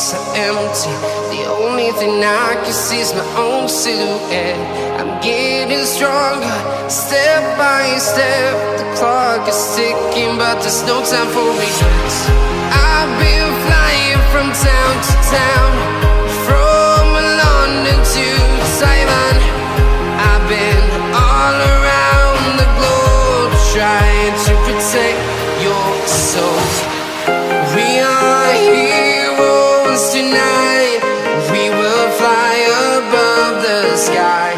so empty. The only thing I can see is my own silhouette. I'm getting stronger, step by step. The clock is ticking, but there's no time for regrets. I've been flying from town to town, from London to Taiwan. I've been all around the globe, trying to protect your soul. We are heroes tonight. We will fly above the sky.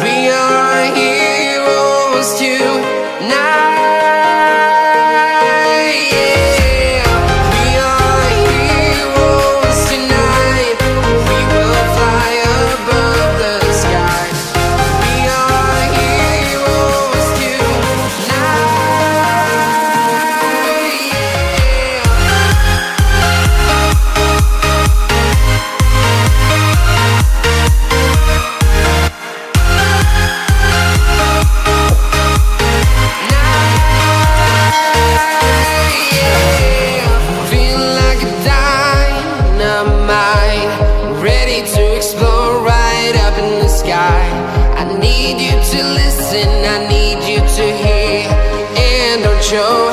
We are heroes tonight. I need you to listen, I need you to hear, and don't show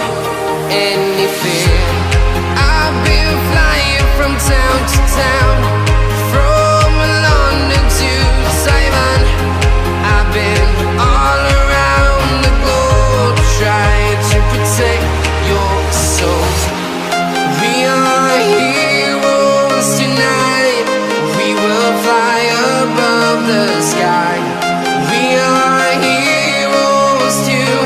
any fear. I've been flying from town to town, from London to Taiwan. I've been all around the globe, trying to protect your soul. We are heroes tonight. We will fly above the sky. We are heroes tonight.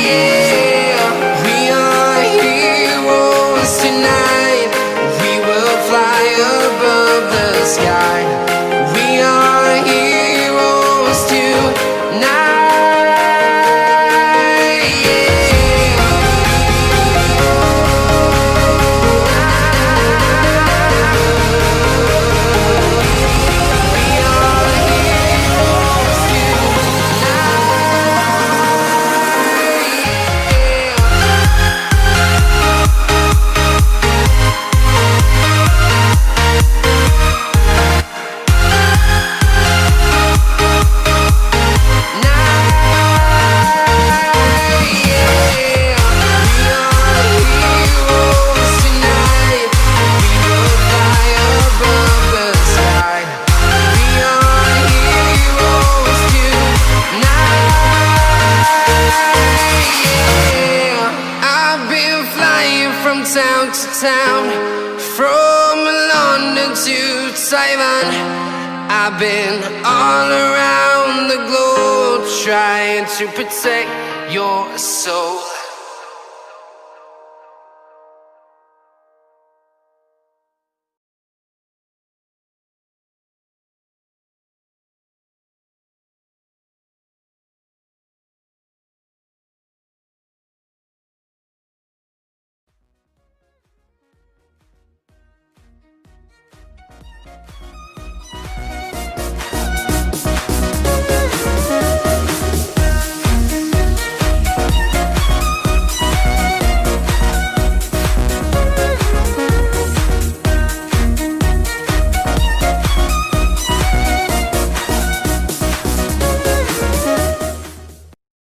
Yeah. We are heroes tonight. We will fly above the sky. We are heroes tonight. From town to town, from London to Taiwan. I've been all around the globe, trying to protect your soul.